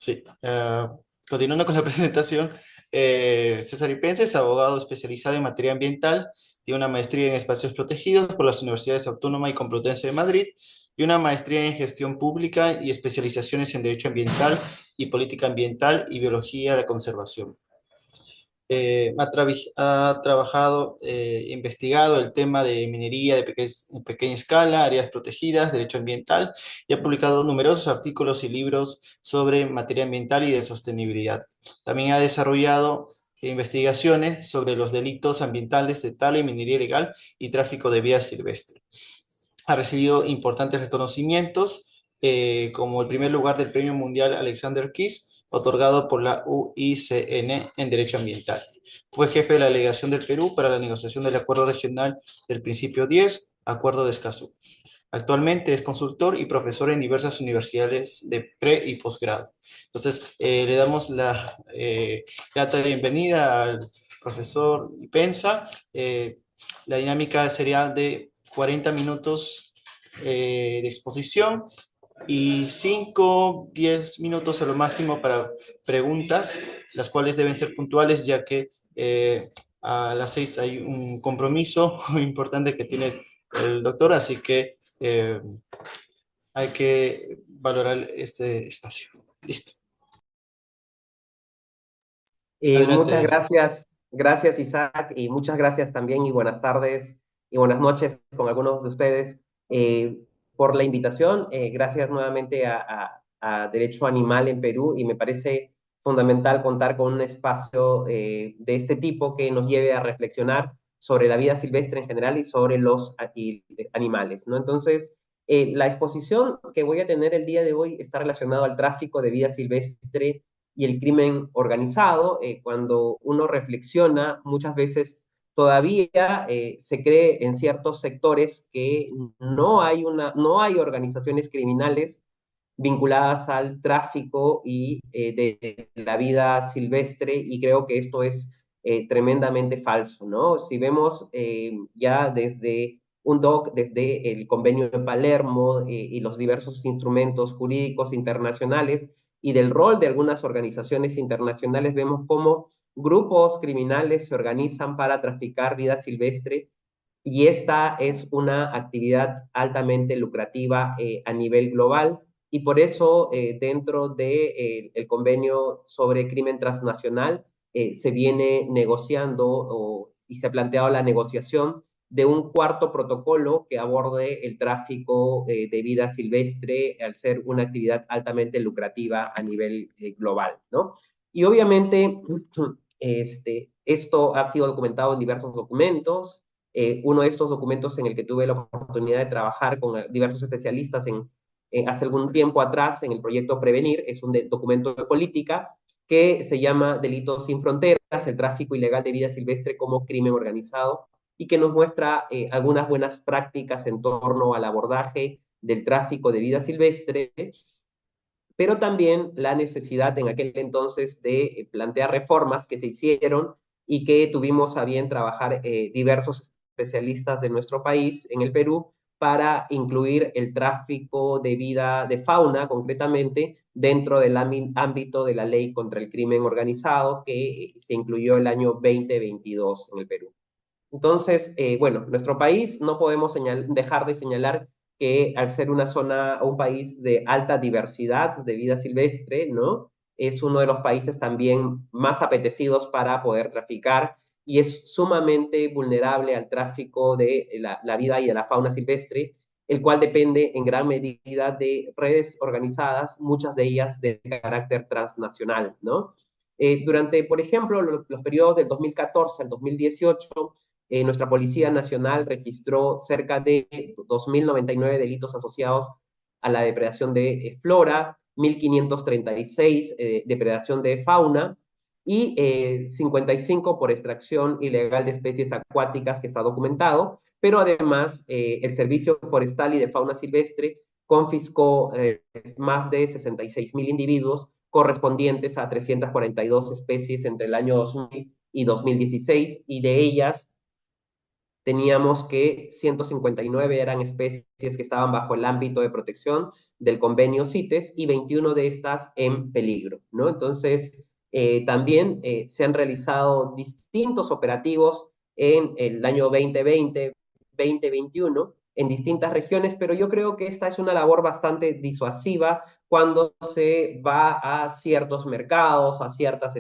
Sí, continuando con la presentación, César Ipense es abogado especializado en materia ambiental, tiene una maestría en espacios protegidos por las Universidades Autónoma y Complutense de Madrid y una maestría en gestión pública y especializaciones en derecho ambiental y política ambiental y biología de la conservación. Ha trabajado, investigado el tema de minería de en pequeña escala, áreas protegidas, derecho ambiental y ha publicado numerosos artículos y libros sobre materia ambiental y de sostenibilidad. También ha desarrollado investigaciones sobre los delitos ambientales de tala y minería ilegal y tráfico de vida silvestre. Ha recibido importantes reconocimientos, como el primer lugar del Premio Mundial Alexander Keys, otorgado por la UICN en Derecho Ambiental. Fue jefe de la delegación del Perú para la negociación del Acuerdo Regional del Principio 10, Acuerdo de Escazú. Actualmente es consultor y profesor en diversas universidades de pre y posgrado. Entonces, le damos la grata bienvenida al profesor Ipensa. La dinámica sería de 40 minutos de exposición y 5, 10 minutos a lo máximo para preguntas, las cuales deben ser puntuales, ya que a las 6 hay un compromiso importante que tiene el doctor, así que hay que valorar este espacio. Listo. Muchas Adelante. gracias, gracias Isaac, y muchas gracias también y buenas tardes y buenas noches con algunos de ustedes eh, por la invitación. Gracias nuevamente a Derecho Animal en Perú y me parece fundamental contar con un espacio de este tipo que nos lleve a reflexionar sobre la vida silvestre en general y sobre los animales, ¿no? Entonces, la exposición que voy a tener el día de hoy está relacionada al tráfico de vida silvestre y el crimen organizado. Cuando uno reflexiona, muchas veces todavía se cree en ciertos sectores que no hay organizaciones criminales vinculadas al tráfico y de la vida silvestre, y creo que esto es tremendamente falso, ¿no? Si vemos ya desde desde el Convenio de Palermo y los diversos instrumentos jurídicos internacionales y del rol de algunas organizaciones internacionales, vemos cómo grupos criminales se organizan para traficar vida silvestre, y esta es una actividad altamente lucrativa a nivel global, y por eso dentro del de, convenio sobre crimen transnacional se viene negociando y se ha planteado la negociación de un cuarto protocolo que aborde el tráfico de vida silvestre al ser una actividad altamente lucrativa a nivel global, ¿no? Y obviamente esto ha sido documentado en diversos documentos. Uno de estos documentos en el que tuve la oportunidad de trabajar con diversos especialistas hace algún tiempo atrás en el proyecto Prevenir es un documento de política que se llama Delitos sin Fronteras, el tráfico ilegal de vida silvestre como crimen organizado, y que nos muestra algunas buenas prácticas en torno al abordaje del tráfico de vida silvestre, pero también la necesidad en aquel entonces de plantear reformas que se hicieron y que tuvimos a bien trabajar diversos especialistas de nuestro país, en el Perú, para incluir el tráfico de vida, de fauna concretamente, dentro del ámbito de la ley contra el crimen organizado que se incluyó el año 2022 en el Perú. Entonces, bueno, nuestro país no podemos dejar de señalar que al ser una zona, un país de alta diversidad de vida silvestre, ¿no? Es uno de los países también más apetecidos para poder traficar, y es sumamente vulnerable al tráfico de la vida y de la fauna silvestre, el cual depende en gran medida de redes organizadas, muchas de ellas de carácter transnacional, ¿no? Durante, por ejemplo, los periodos del 2014 al 2018, nuestra Policía Nacional registró cerca de 2.099 delitos asociados a la depredación de flora, 1.536 depredación de fauna y 55 por extracción ilegal de especies acuáticas, que está documentado, pero además el Servicio Forestal y de Fauna Silvestre confiscó más de 66.000 individuos correspondientes a 342 especies entre el año 2000 y 2016, y de ellas teníamos que 159 eran especies que estaban bajo el ámbito de protección del convenio CITES y 21 de estas en peligro, ¿no? Entonces, también se han realizado distintos operativos en el año 2020, 2021, en distintas regiones, pero yo creo que esta es una labor bastante disuasiva cuando se va a ciertos mercados, a ciertos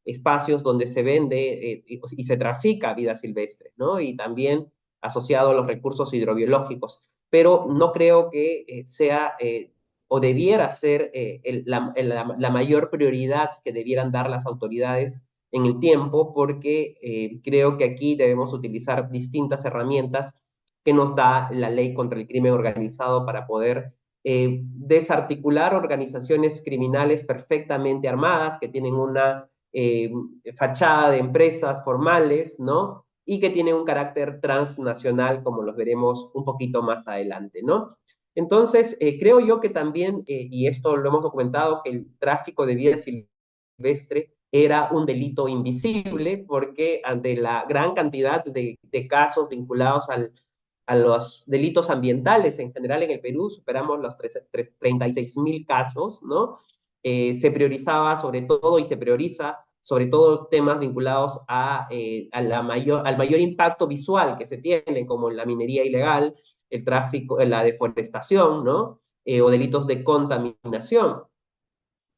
espacios donde se vende y se trafica vida silvestre, ¿no? Y también asociado a los recursos hidrobiológicos. Pero no creo que sea o debiera ser la mayor prioridad que debieran dar las autoridades en el tiempo, porque creo que aquí debemos utilizar distintas herramientas que nos da la ley contra el crimen organizado para poder desarticular organizaciones criminales perfectamente armadas que tienen una fachada de empresas formales, ¿no? Y que tienen un carácter transnacional, como los veremos un poquito más adelante, ¿no? Entonces, creo yo que también, y esto lo hemos documentado, que el tráfico de vida silvestre era un delito invisible porque ante la gran cantidad de casos vinculados a los delitos ambientales en general en el Perú, superamos los 36.000 casos, ¿no? Se priorizaba sobre todo y se prioriza sobre todo temas vinculados al mayor impacto visual que se tiene, como la minería ilegal, el tráfico, la deforestación, ¿no? O delitos de contaminación.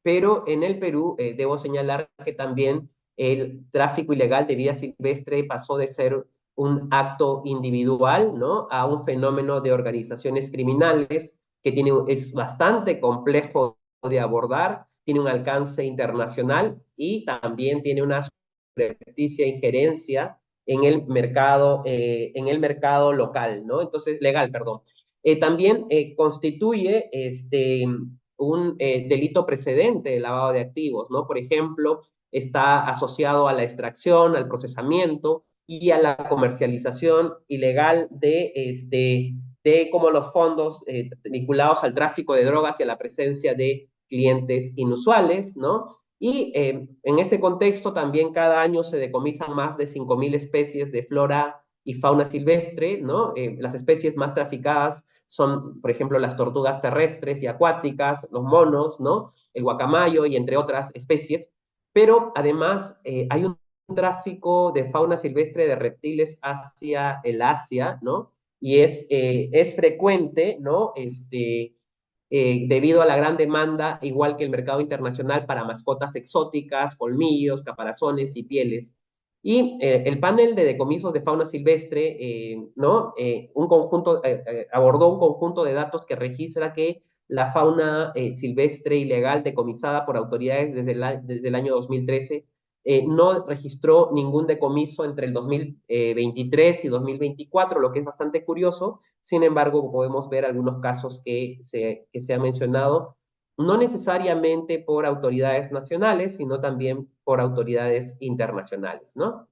Pero en el Perú debo señalar que también el tráfico ilegal de vida silvestre pasó de ser un acto individual, ¿no? A un fenómeno de organizaciones criminales que es bastante complejo de abordar, tiene un alcance internacional y también tiene una subrepticia injerencia en el mercado local, ¿no? Entonces, legal, perdón. También constituye un delito precedente de lavado de activos, ¿no? Por ejemplo, está asociado a la extracción, al procesamiento y a la comercialización ilegal de como los fondos vinculados al tráfico de drogas y a la presencia de clientes inusuales, ¿no? Y en ese contexto también cada año se decomisan más de 5.000 especies de flora y fauna silvestre, ¿no? Las especies más traficadas son, por ejemplo, las tortugas terrestres y acuáticas, los monos, ¿no? El guacamayo y entre otras especies. Pero además hay un tráfico de fauna silvestre de reptiles hacia el Asia, ¿no? Y es frecuente, ¿no? Debido a la gran demanda, igual que el mercado internacional, para mascotas exóticas, colmillos, caparazones y pieles. Y el panel de decomisos de fauna silvestre, ¿no? Abordó un conjunto de datos que registra que la fauna silvestre ilegal decomisada por autoridades desde el año 2013 no registró ningún decomiso entre el 2023 y 2024, lo que es bastante curioso. Sin embargo, podemos ver algunos casos que se ha mencionado, no necesariamente por autoridades nacionales, sino también por autoridades internacionales, ¿no?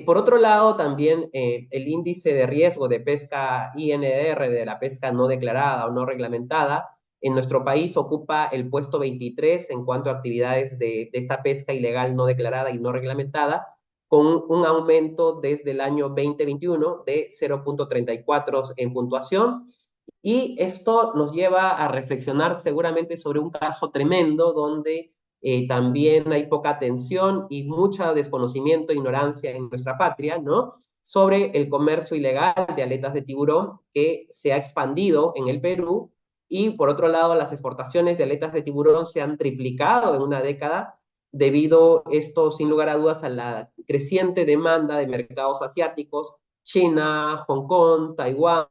Por otro lado, también el índice de riesgo de pesca INDR, de la pesca no declarada o no reglamentada, en nuestro país ocupa el puesto 23 en cuanto a actividades de esta pesca ilegal no declarada y no reglamentada, con un aumento desde el año 2021 de 0.34 en puntuación. Y esto nos lleva a reflexionar seguramente sobre un caso tremendo donde también hay poca atención y mucho desconocimiento e ignorancia en nuestra patria, ¿no? Sobre el comercio ilegal de aletas de tiburón que se ha expandido en el Perú y por otro lado las exportaciones de aletas de tiburón se han triplicado en una década debido esto sin lugar a dudas a la creciente demanda de mercados asiáticos, China, Hong Kong, Taiwán,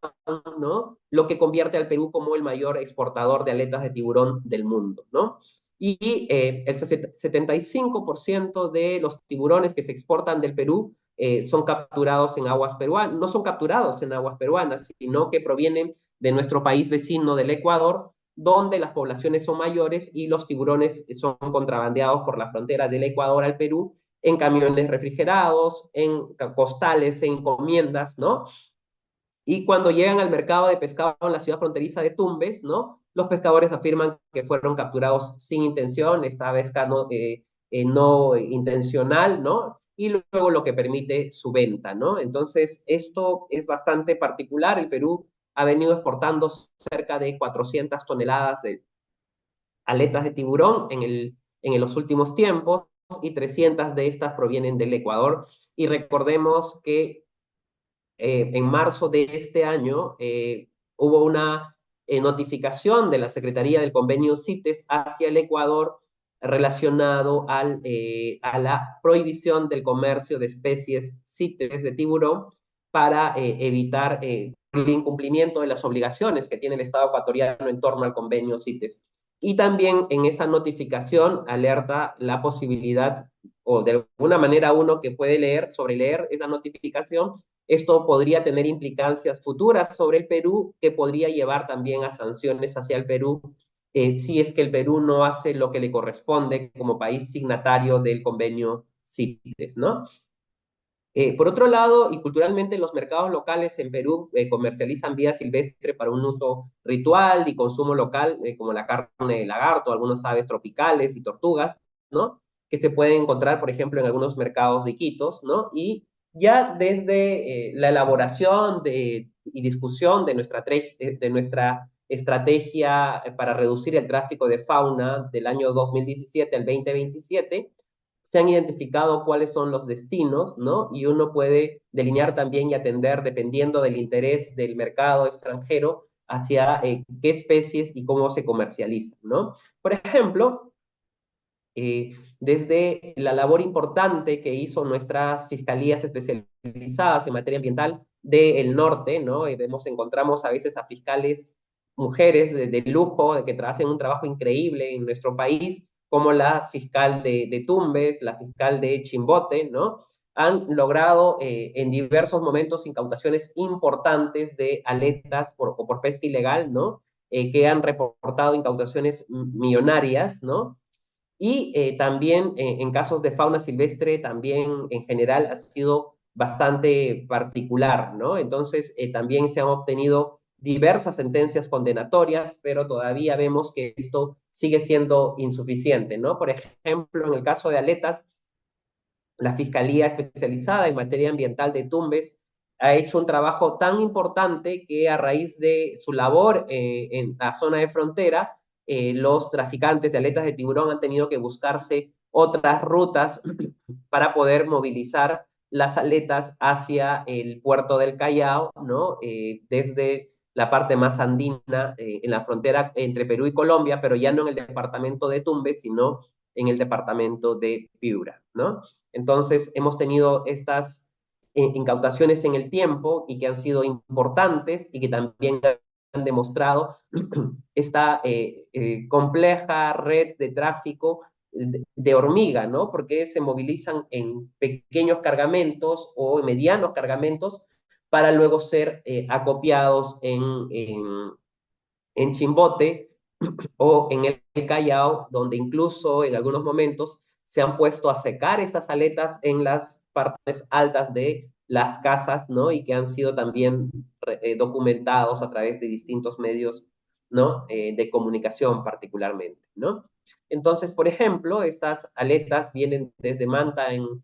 ¿no? Lo que convierte al Perú como el mayor exportador de aletas de tiburón del mundo, ¿no? Y el 75% de los tiburones que se exportan del Perú son capturados en aguas peruanas, no son capturados en aguas peruanas, sino que provienen de nuestro país vecino del Ecuador, donde las poblaciones son mayores y los tiburones son contrabandeados por la frontera del Ecuador al Perú en camiones refrigerados, en costales, en encomiendas, ¿no? Y cuando llegan al mercado de pescado en la ciudad fronteriza de Tumbes, ¿no? Los pescadores afirman que fueron capturados sin intención, esta vez no intencional, ¿no? y luego lo que permite su venta, ¿no? Entonces, esto es bastante particular. El Perú ha venido exportando cerca de 400 toneladas de aletas de tiburón en los últimos tiempos y 300 de estas provienen del Ecuador. Y recordemos que en marzo de este año hubo una notificación de la Secretaría del Convenio CITES hacia el Ecuador relacionado a la prohibición del comercio de especies CITES de tiburón para evitar el incumplimiento de las obligaciones que tiene el Estado ecuatoriano en torno al convenio CITES. Y también en esa notificación alerta la posibilidad, o de alguna manera uno que puede leer, sobre leer esa notificación, esto podría tener implicancias futuras sobre el Perú, que podría llevar también a sanciones hacia el Perú, si es que el Perú no hace lo que le corresponde como país signatario del convenio CITES, ¿no? Por otro lado, y culturalmente, los mercados locales en Perú comercializan vida silvestre para un uso ritual y consumo local, como la carne de lagarto, algunas aves tropicales y tortugas, ¿no? Que se pueden encontrar, por ejemplo, en algunos mercados de Iquitos, ¿no? Y ya desde la elaboración y discusión de nuestra estrategia para reducir el tráfico de fauna del año 2017 al 2027, se han identificado cuáles son los destinos, ¿no? Y uno puede delinear también y atender, dependiendo del interés del mercado extranjero, hacia qué especies y cómo se comercializan, ¿no? Por ejemplo, desde la labor importante que hizo nuestras fiscalías especializadas en materia ambiental del norte, ¿no? Encontramos a veces a fiscales mujeres de lujo que hacen un trabajo increíble en nuestro país, como la fiscal de Tumbes, la fiscal de Chimbote, ¿no? Han logrado en diversos momentos incautaciones importantes de aletas por pesca ilegal, ¿no? Que han reportado incautaciones millonarias, ¿no? Y también en casos de fauna silvestre, también en general ha sido bastante particular, ¿no? Entonces, también se han obtenido diversas sentencias condenatorias, pero todavía vemos que esto sigue siendo insuficiente, ¿no? Por ejemplo, en el caso de aletas, la Fiscalía Especializada en Materia Ambiental de Tumbes ha hecho un trabajo tan importante que a raíz de su labor en la zona de frontera, los traficantes de aletas de tiburón han tenido que buscarse otras rutas para poder movilizar las aletas hacia el puerto del Callao, ¿no? Desde la parte más andina, en la frontera entre Perú y Colombia, pero ya no en el departamento de Tumbes, sino en el departamento de Piura, ¿no? Entonces, hemos tenido estas incautaciones en el tiempo y que han sido importantes y que también han demostrado esta compleja red de tráfico de hormiga, ¿no? Porque se movilizan en pequeños cargamentos o en medianos cargamentos para luego ser acopiados en Chimbote o en el Callao, donde incluso en algunos momentos se han puesto a secar estas aletas en las partes altas de las casas, ¿no? Y que han sido también documentados a través de distintos medios, ¿no? De comunicación particularmente, ¿no? Entonces, por ejemplo, estas aletas vienen desde Manta en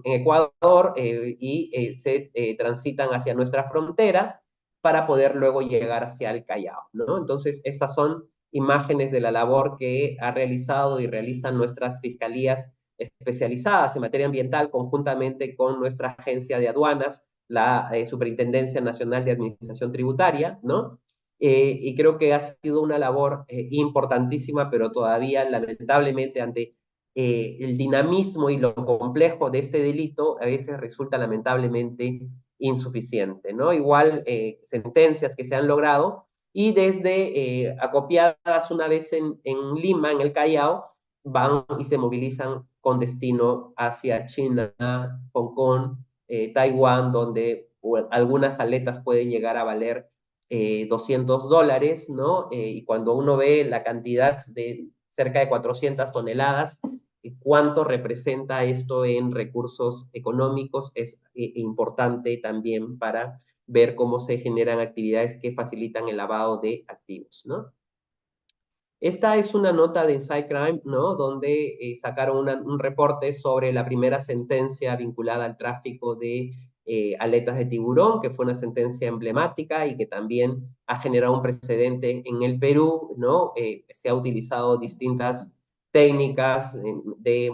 Ecuador y se transitan hacia nuestra frontera para poder luego llegar hacia el Callao, ¿no? Entonces, estas son imágenes de la labor que ha realizado y realizan nuestras fiscalías especializadas en materia ambiental conjuntamente con nuestra agencia de aduanas, la Superintendencia Nacional de Administración Tributaria, ¿no? Y creo que ha sido una labor importantísima, pero todavía lamentablemente ante el dinamismo y lo complejo de este delito, a veces resulta lamentablemente insuficiente, ¿no? Igual sentencias que se han logrado y desde acopiadas una vez en Lima, en el Callao, van y se movilizan con destino hacia China, Hong Kong, Taiwán, donde algunas aletas pueden llegar a valer $200, ¿no? Y cuando uno ve la cantidad de cerca de 400 toneladas, cuánto representa esto en recursos económicos es importante también para ver cómo se generan actividades que facilitan el lavado de activos, ¿no? Esta es una nota de Inside Crime, ¿no? Donde sacaron un reporte sobre la primera sentencia vinculada al tráfico de aletas de tiburón, que fue una sentencia emblemática y que también ha generado un precedente en el Perú, ¿no? Se ha utilizado distintas técnicas de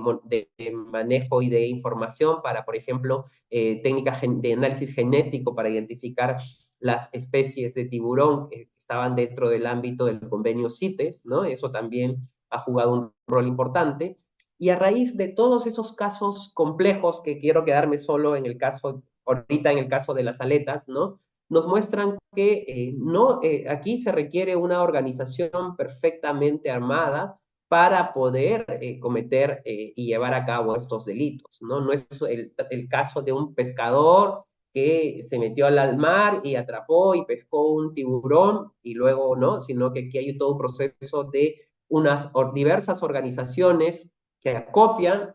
manejo y de información para, por ejemplo, técnicas de análisis genético para identificar las especies de tiburón que estaban dentro del ámbito del convenio CITES, ¿no? Eso también ha jugado un rol importante. Y a raíz de todos esos casos complejos, que quiero quedarme solo en el caso, ahorita en el caso de las aletas, ¿no? Nos muestran que no, aquí se requiere una organización perfectamente armada para poder cometer y llevar a cabo estos delitos, ¿no? No es el caso de un pescador que se metió al mar y atrapó y pescó un tiburón y luego, ¿no? Sino que aquí hay todo un proceso de unas diversas organizaciones que acopian,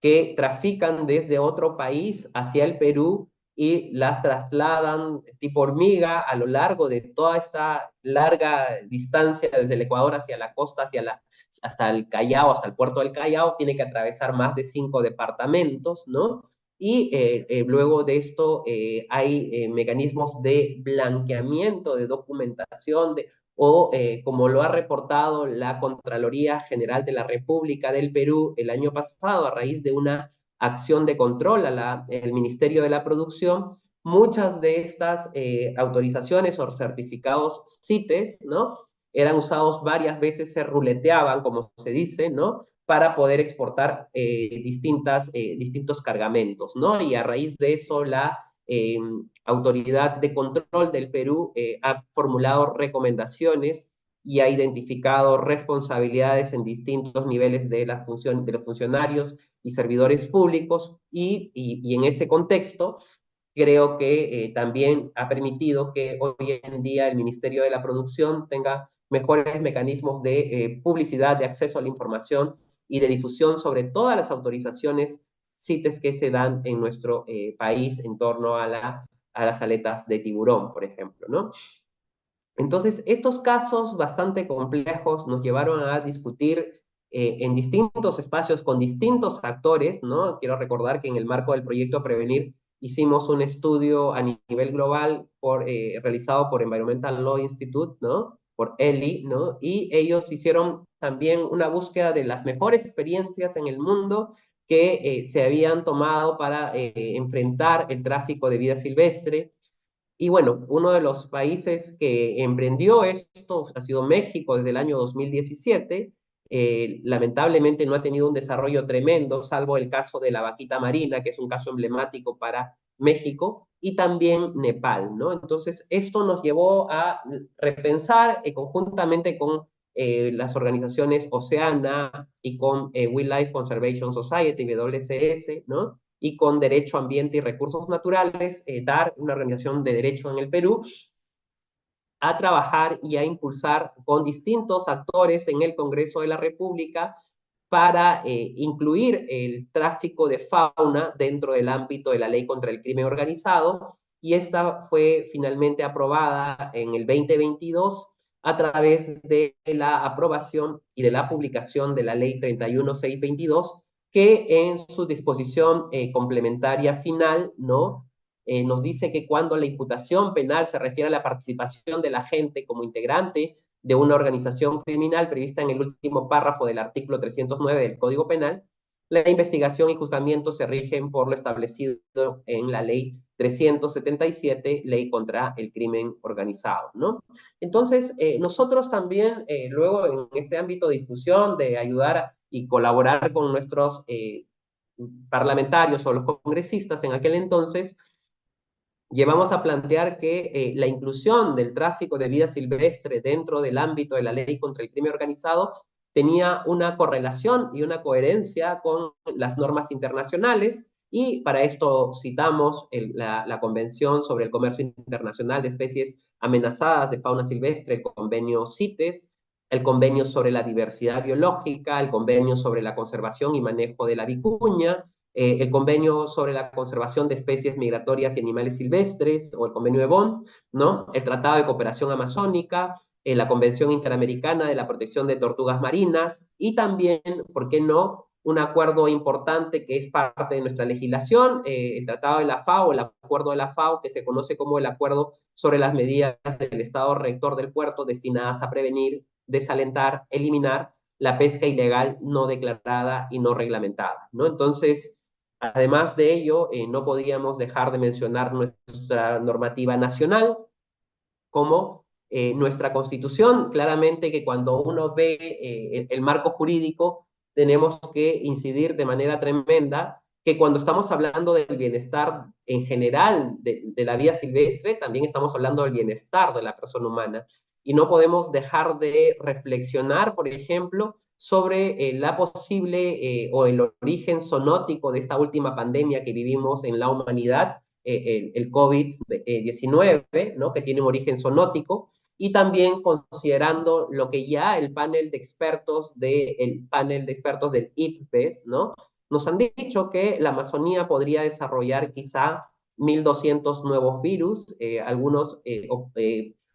que trafican desde otro país hacia el Perú y las trasladan tipo hormiga a lo largo de toda esta larga distancia desde el Ecuador hacia la costa, hasta el Callao, hasta el puerto del Callao, tiene que atravesar más de 5 departamentos, ¿no? Y luego de esto hay mecanismos de blanqueamiento, de documentación, o como lo ha reportado la Contraloría General de la República del Perú el año pasado a raíz de una acción de control el Ministerio de la Producción, muchas de estas autorizaciones o certificados CITES, ¿no? Eran usados varias veces, se ruleteaban, como se dice, ¿no? Para poder exportar distintos cargamentos, ¿no? Y a raíz de eso Autoridad de Control del Perú ha formulado recomendaciones y ha identificado responsabilidades en distintos niveles de de los funcionarios y servidores públicos y en ese contexto creo que también ha permitido que hoy en día el Ministerio de la Producción tenga mejores mecanismos de publicidad, de acceso a la información y de difusión sobre todas las autorizaciones CITES que se dan en nuestro país en torno a las aletas de tiburón, por ejemplo, ¿no? Entonces, estos casos bastante complejos nos llevaron a discutir en distintos espacios con distintos actores, ¿no? Quiero recordar que en el marco del proyecto Prevenir hicimos un estudio a nivel global realizado por Environmental Law Institute, ¿no? Por ELI, ¿no? Y ellos hicieron también una búsqueda de las mejores experiencias en el mundo que se habían tomado para enfrentar el tráfico de vida silvestre. Y bueno, uno de los países que emprendió esto ha sido México desde el año 2017. Lamentablemente no ha tenido un desarrollo tremendo, salvo el caso de la vaquita marina, que es un caso emblemático para México, y también Nepal, ¿no? Entonces, esto nos llevó a repensar conjuntamente con las organizaciones Oceana y con Wildlife Conservation Society, WCS, ¿no? Y con Derecho Ambiente y Recursos Naturales, DAR, una organización de derecho en el Perú, a trabajar y a impulsar con distintos actores en el Congreso de la República para incluir el tráfico de fauna dentro del ámbito de la ley contra el crimen organizado, y esta fue finalmente aprobada en el 2022 a través de la aprobación y de la publicación de la ley 31622, que en su disposición complementaria final, ¿no? Nos dice que cuando la imputación penal se refiere a la participación de la gente como integrante de una organización criminal prevista en el último párrafo del artículo 309 del Código Penal, la investigación y juzgamiento se rigen por lo establecido en la ley 377, ley contra el crimen organizado, ¿no? Entonces, nosotros también, luego en este ámbito de discusión, de ayudar y colaborar con nuestros parlamentarios o los congresistas en aquel entonces, llevamos a plantear que la inclusión del tráfico de vida silvestre dentro del ámbito de la ley contra el crimen organizado tenía una correlación y una coherencia con las normas internacionales, y para esto citamos la Convención sobre el Comercio Internacional de Especies Amenazadas de Fauna Silvestre, el convenio CITES, el convenio sobre la diversidad biológica, el convenio sobre la conservación y manejo de la vicuña, el convenio sobre la conservación de especies migratorias y animales silvestres, o el convenio de Bonn, ¿no? El Tratado de Cooperación Amazónica, la Convención Interamericana de la Protección de Tortugas Marinas y también, ¿por qué no?, un acuerdo importante que es parte de nuestra legislación, el Tratado de la FAO, el Acuerdo de la FAO, que se conoce como el Acuerdo sobre las medidas del Estado Rector del puerto destinadas a prevenir, desalentar, eliminar la pesca ilegal no declarada y no reglamentada, ¿no? Entonces, además de ello, no podíamos dejar de mencionar nuestra normativa nacional, como nuestra Constitución. Claramente que cuando uno ve el marco jurídico, tenemos que incidir de manera tremenda que cuando estamos hablando del bienestar en general de la vida silvestre, también estamos hablando del bienestar de la persona humana. Y no podemos dejar de reflexionar, por ejemplo, sobre la posible o el origen zoonótico de esta última pandemia que vivimos en la humanidad, el COVID-19, ¿no?, que tiene un origen zoonótico, y también considerando lo que ya el panel de expertos del IPBES, ¿no?, nos han dicho que la Amazonía podría desarrollar quizá 1.200 nuevos virus, algunos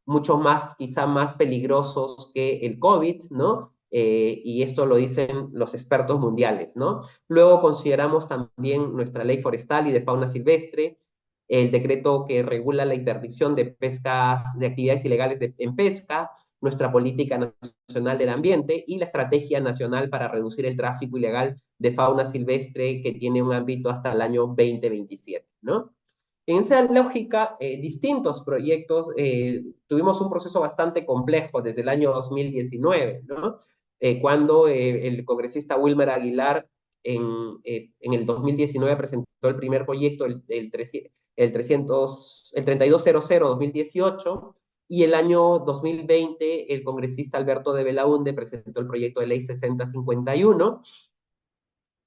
mucho más, quizá más peligrosos que el COVID, ¿no? Y esto lo dicen los expertos mundiales, ¿no? Luego consideramos también nuestra ley forestal y de fauna silvestre, el decreto que regula la interdicción de pescas, de actividades ilegales en pesca, nuestra política nacional del ambiente y la estrategia nacional para reducir el tráfico ilegal de fauna silvestre que tiene un ámbito hasta el año 2027, ¿no? En esa lógica, distintos proyectos, tuvimos un proceso bastante complejo desde el año 2019, ¿no? Cuando el congresista Wilmer Aguilar en el 2019 presentó el primer proyecto, el 3200-2018, y el año 2020 el congresista Alberto de Belaunde presentó el proyecto de ley 6051.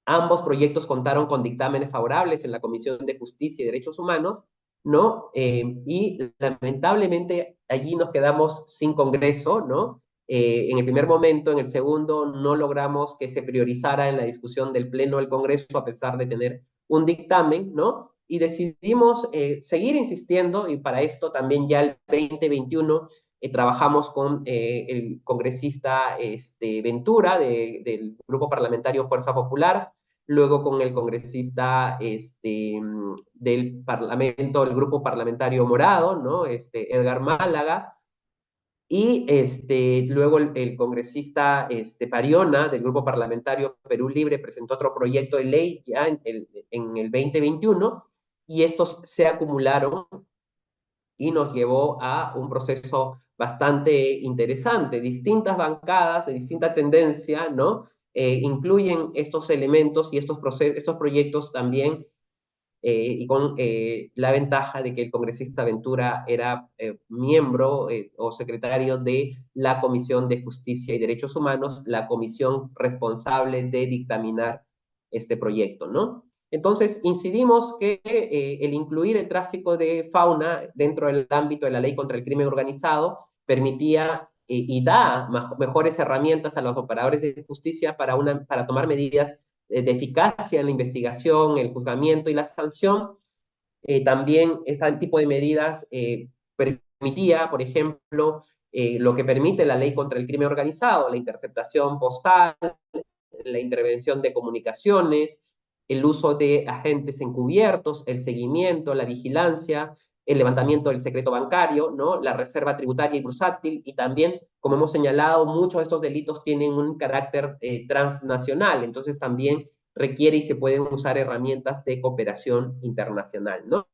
Ambos proyectos contaron con dictámenes favorables en la Comisión de Justicia y Derechos Humanos, ¿no? Y lamentablemente allí nos quedamos sin Congreso, ¿no? En el primer momento, en el segundo, no logramos que se priorizara en la discusión del Pleno del Congreso, a pesar de tener un dictamen, ¿no? Y decidimos seguir insistiendo, y para esto también ya el 2021 trabajamos con el congresista Ventura del Grupo Parlamentario Fuerza Popular, luego con el congresista del Parlamento, el Grupo Parlamentario Morado, ¿no? Edgar Málaga, y luego el congresista Pariona del Grupo Parlamentario Perú Libre presentó otro proyecto de ley ya en el 2021, y estos se acumularon y nos llevó a un proceso bastante interesante. Distintas bancadas de distinta tendencia, ¿no? Incluyen estos elementos y estos proyectos también, y con la ventaja de que el congresista Ventura era miembro o secretario de la Comisión de Justicia y Derechos Humanos, la comisión responsable de dictaminar este proyecto, ¿no? Entonces, incidimos que el incluir el tráfico de fauna dentro del ámbito de la ley contra el crimen organizado permitía y da mejores herramientas a los operadores de justicia para tomar medidas de eficacia en la investigación, el juzgamiento y la sanción. También este tipo de medidas permitía, por ejemplo, lo que permite la ley contra el crimen organizado, la interceptación postal, la intervención de comunicaciones, el uso de agentes encubiertos, el seguimiento, la vigilancia, el levantamiento del secreto bancario, ¿no?, la reserva tributaria y bursátil, y también, como hemos señalado, muchos de estos delitos tienen un carácter transnacional, entonces también requiere y se pueden usar herramientas de cooperación internacional, ¿no?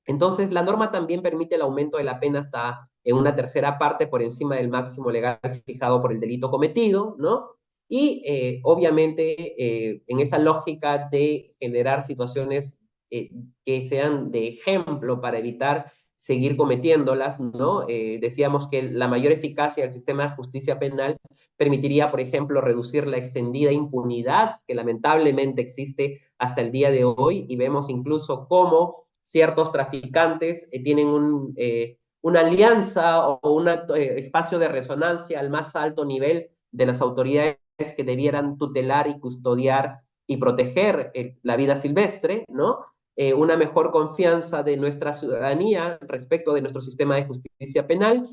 Entonces, la norma también permite el aumento de la pena hasta en una tercera parte por encima del máximo legal fijado por el delito cometido, ¿no? Y obviamente en esa lógica de generar situaciones que sean de ejemplo para evitar seguir cometiéndolas, ¿no? Decíamos que la mayor eficacia del sistema de justicia penal permitiría, por ejemplo, reducir la extendida impunidad que lamentablemente existe hasta el día de hoy, y vemos incluso cómo ciertos traficantes tienen una alianza o un espacio de resonancia al más alto nivel de las autoridades que debieran tutelar y custodiar y proteger la vida silvestre, ¿no? Una mejor confianza de nuestra ciudadanía respecto de nuestro sistema de justicia penal,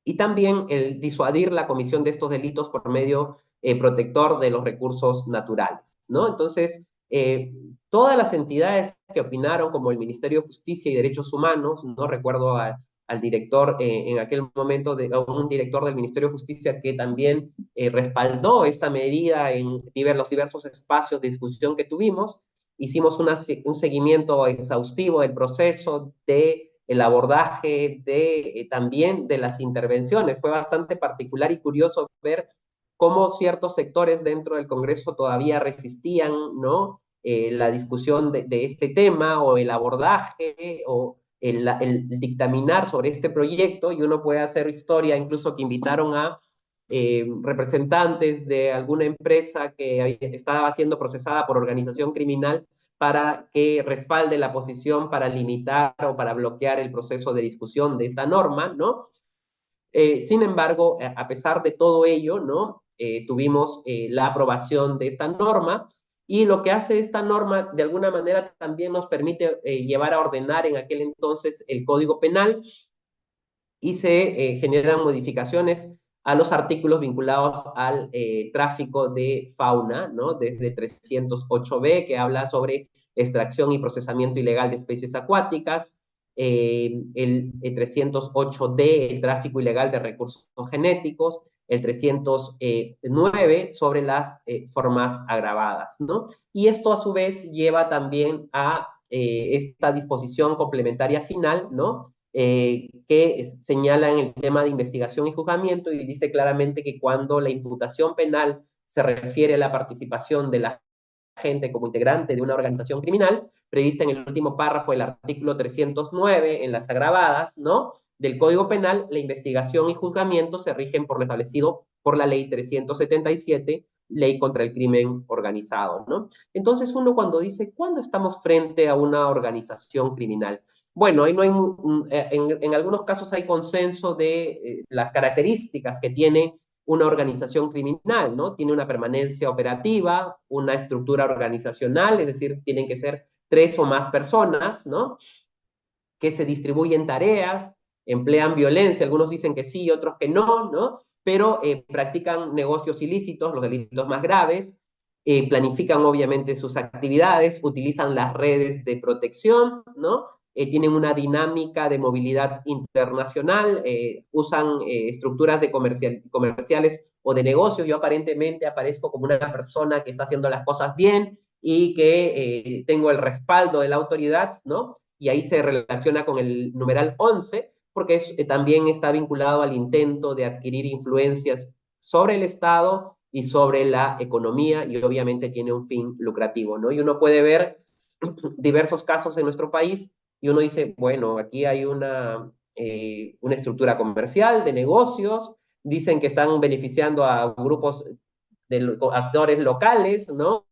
y también el disuadir la comisión de estos delitos por medio protector de los recursos naturales, ¿no? Entonces, todas las entidades que opinaron, como el Ministerio de Justicia y Derechos Humanos, no recuerdo al director en aquel momento, un director del Ministerio de Justicia que también respaldó esta medida en los diversos espacios de discusión que tuvimos. Hicimos un seguimiento exhaustivo del proceso, de el abordaje, también de las intervenciones. Fue bastante particular y curioso ver cómo ciertos sectores dentro del Congreso todavía resistían, ¿no? La discusión de este tema o el abordaje o el dictaminar sobre este proyecto, y uno puede hacer historia, incluso que invitaron a representantes de alguna empresa que estaba siendo procesada por organización criminal para que respalde la posición para limitar o para bloquear el proceso de discusión de esta norma, ¿no? Sin embargo, a pesar de todo ello, ¿no? Tuvimos la aprobación de esta norma, y lo que hace esta norma de alguna manera también nos permite llevar a ordenar en aquel entonces el Código Penal, y se generan modificaciones a los artículos vinculados al tráfico de fauna, ¿no? Desde el 308B, que habla sobre extracción y procesamiento ilegal de especies acuáticas, el 308D, el tráfico ilegal de recursos genéticos, el 309 sobre las formas agravadas, ¿no? Y esto a su vez lleva también a esta disposición complementaria final, ¿no? Que señala en el tema de investigación y juzgamiento, y dice claramente que cuando la imputación penal se refiere a la participación de la gente como integrante de una organización criminal, prevista en el último párrafo del artículo 309 en las agravadas, ¿no? Del Código Penal, la investigación y juzgamiento se rigen por lo establecido por la ley 377, ley contra el crimen organizado, ¿no? Entonces uno cuando dice, ¿cuándo estamos frente a una organización criminal? Bueno, ahí no hay, en algunos casos hay consenso de las características que tiene una organización criminal, ¿no? Tiene una permanencia operativa, una estructura organizacional, es decir, tienen que ser tres o más personas, ¿no? Que se distribuyen tareas, emplean violencia, algunos dicen que sí, otros que no, ¿no? Pero practican negocios ilícitos, los delitos más graves, planifican obviamente sus actividades, utilizan las redes de protección, ¿no? Tienen una dinámica de movilidad internacional, usan estructuras de comerciales o de negocios. Yo aparentemente aparezco como una persona que está haciendo las cosas bien y que tengo el respaldo de la autoridad, ¿no? Y ahí se relaciona con el numeral 11, porque también está vinculado al intento de adquirir influencias sobre el Estado y sobre la economía, y obviamente tiene un fin lucrativo, ¿no? Y uno puede ver diversos casos en nuestro país y uno dice, bueno, aquí hay una estructura comercial de negocios, dicen que están beneficiando a grupos de actores locales, ¿no?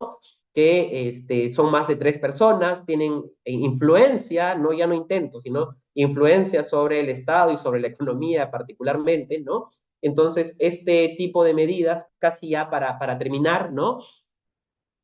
Que son más de tres personas, tienen influencia, no ya no intento, sino influencia sobre el Estado y sobre la economía particularmente, ¿no? Entonces, este tipo de medidas, casi ya para terminar, ¿no?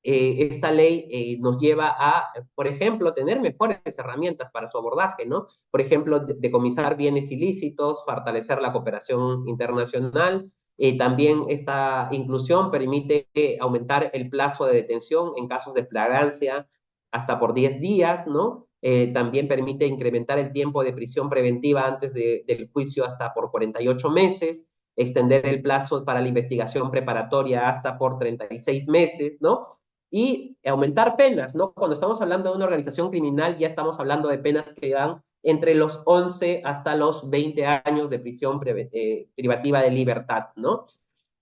Esta ley nos lleva a, por ejemplo, tener mejores herramientas para su abordaje, ¿no? Por ejemplo, decomisar bienes ilícitos, fortalecer la cooperación internacional. También esta inclusión permite aumentar el plazo de detención en casos de flagrancia hasta por 10 días, ¿no? También permite incrementar el tiempo de prisión preventiva antes del juicio hasta por 48 meses, extender el plazo para la investigación preparatoria hasta por 36 meses, ¿no? Y aumentar penas, ¿no? Cuando estamos hablando de una organización criminal, ya estamos hablando de penas que dan entre los 11 hasta los 20 años de prisión privativa de libertad, ¿no?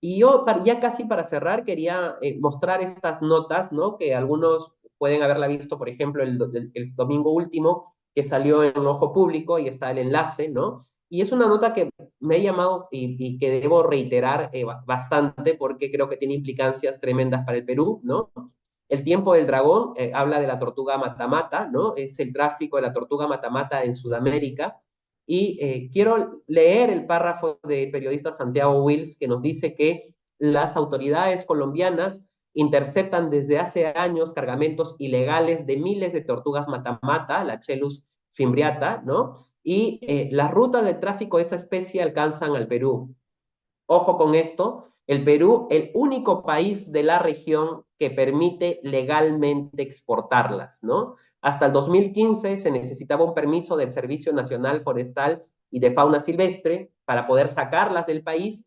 Y yo, ya casi para cerrar, quería mostrar estas notas, ¿no? Que algunos pueden haberla visto, por ejemplo, el domingo último, que salió en Ojo Público, y está el enlace, ¿no? Y es una nota que me ha llamado y que debo reiterar bastante, porque creo que tiene implicancias tremendas para el Perú, ¿no? El tiempo del dragón habla de la tortuga matamata, ¿no? Es el tráfico de la tortuga matamata en Sudamérica. Y quiero leer el párrafo del periodista Santiago Wills, que nos dice que las autoridades colombianas interceptan desde hace años cargamentos ilegales de miles de tortugas matamata, la Chelus fimbriata, ¿no? y las rutas de tráfico de esa especie alcanzan al Perú. Ojo con esto, el Perú, el único país de la región que permite legalmente exportarlas, ¿no? Hasta el 2015 se necesitaba un permiso del Servicio Nacional Forestal y de Fauna Silvestre para poder sacarlas del país.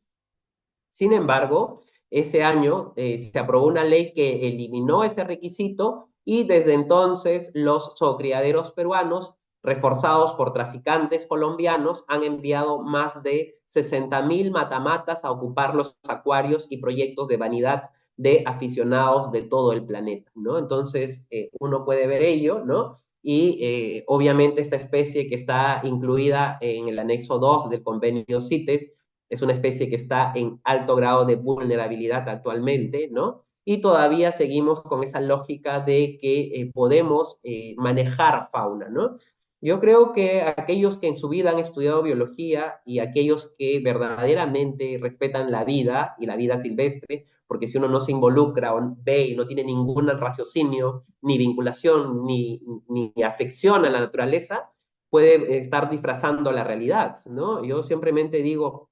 Sin embargo, ese año se aprobó una ley que eliminó ese requisito y desde entonces los zoocriaderos peruanos, reforzados por traficantes colombianos, han enviado más de 60.000 matamatas a ocupar los acuarios y proyectos de vanidad de aficionados de todo el planeta, ¿no? Entonces, uno puede ver ello, ¿no? Y obviamente esta especie que está incluida en el anexo 2 del convenio CITES es una especie que está en alto grado de vulnerabilidad actualmente, ¿no? Y todavía seguimos con esa lógica de que podemos manejar fauna, ¿no? Yo creo que aquellos que en su vida han estudiado biología y aquellos que verdaderamente respetan la vida y la vida silvestre, porque si uno no se involucra o ve y no tiene ningún raciocinio, ni vinculación, ni afección a la naturaleza, puede estar disfrazando la realidad, ¿no? Yo simplemente digo,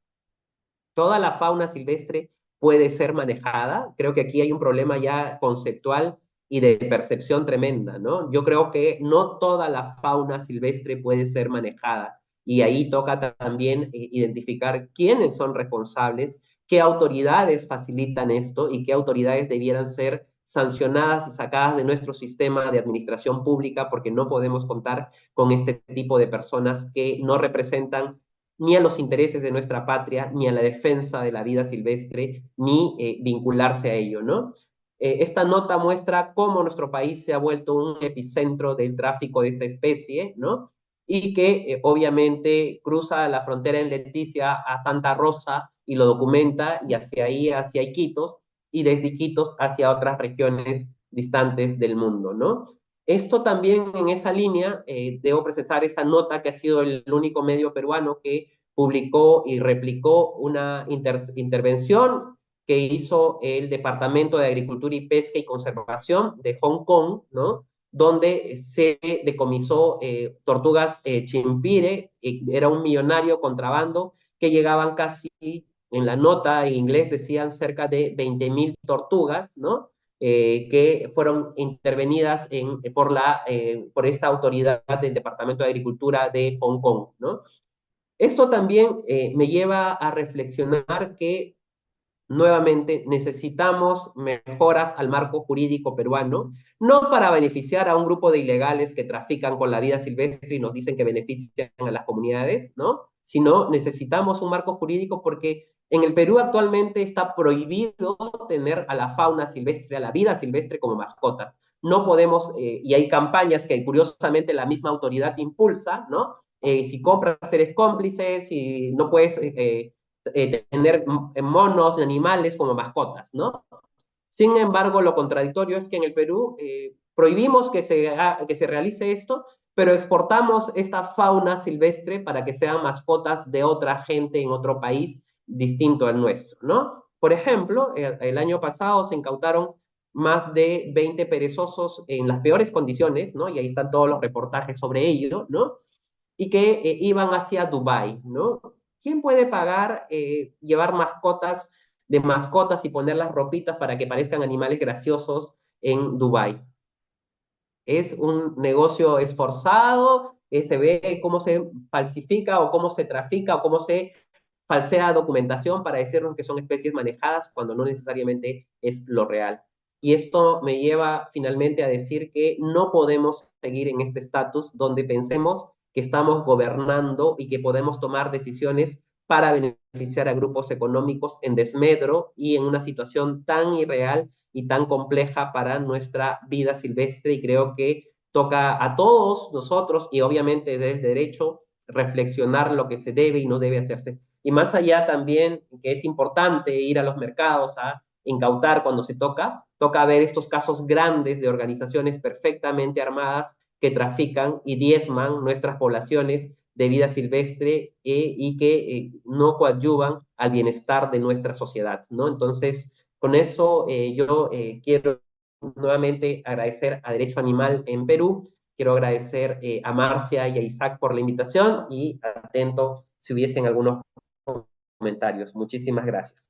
toda la fauna silvestre puede ser manejada. Creo que aquí hay un problema ya conceptual y de percepción tremenda, ¿no? Yo creo que no toda la fauna silvestre puede ser manejada y ahí toca también identificar quiénes son responsables, qué autoridades facilitan esto y qué autoridades debieran ser sancionadas y sacadas de nuestro sistema de administración pública porque no podemos contar con este tipo de personas que no representan ni a los intereses de nuestra patria, ni a la defensa de la vida silvestre, ni vincularse a ello, ¿no? Esta nota muestra cómo nuestro país se ha vuelto un epicentro del tráfico de esta especie, ¿no? Y que obviamente cruza la frontera en Leticia a Santa Rosa y lo documenta, y hacia ahí, hacia Iquitos, y desde Iquitos hacia otras regiones distantes del mundo, ¿no? Esto también en esa línea, debo precisar esa nota que ha sido el único medio peruano que publicó y replicó una intervención que hizo el Departamento de Agricultura y Pesca y Conservación de Hong Kong, ¿no? Donde se decomisó tortugas chimpire, era un millonario contrabando que llegaban casi, en la nota en inglés decían cerca de 20.000 tortugas, ¿no? Que fueron intervenidas por esta autoridad del Departamento de Agricultura de Hong Kong, ¿no? Esto también me lleva a reflexionar que nuevamente necesitamos mejoras al marco jurídico peruano, no para beneficiar a un grupo de ilegales que trafican con la vida silvestre y nos dicen que benefician a las comunidades, ¿no? Sino necesitamos un marco jurídico porque en el Perú actualmente está prohibido tener a la fauna silvestre, a la vida silvestre como mascotas. No podemos, y hay campañas que curiosamente la misma autoridad impulsa, ¿no? Si compras, eres cómplice, si no puedes tener monos y animales como mascotas, ¿no? Sin embargo, lo contradictorio es que en el Perú prohibimos que se realice esto, pero exportamos esta fauna silvestre para que sean mascotas de otra gente en otro país distinto al nuestro, ¿no? Por ejemplo, el año pasado se incautaron más de 20 perezosos en las peores condiciones, ¿no? Y ahí están todos los reportajes sobre ello, ¿no? Y que iban hacia Dubái, ¿no? ¿Quién puede pagar llevar mascotas de mascotas y poner las ropitas para que parezcan animales graciosos en Dubái? Es un negocio esforzado, se ve cómo se falsifica o cómo se trafica o cómo se falsea documentación para decirnos que son especies manejadas cuando no necesariamente es lo real. Y esto me lleva finalmente a decir que no podemos seguir en este estatus donde pensemos que estamos gobernando y que podemos tomar decisiones para beneficiar a grupos económicos en desmedro y en una situación tan irreal y tan compleja para nuestra vida silvestre. Y creo que toca a todos nosotros y obviamente del derecho reflexionar lo que se debe y no debe hacerse. Y más allá también, que es importante ir a los mercados a incautar cuando se toca ver estos casos grandes de organizaciones perfectamente armadas que trafican y diezman nuestras poblaciones de vida silvestre y que no coadyuvan al bienestar de nuestra sociedad, ¿no? Entonces, con eso yo quiero nuevamente agradecer a Derecho Animal en Perú Quiero agradecer a Marcia y a Isaac por la invitación y atento si hubiesen algunos comentarios. Muchísimas gracias.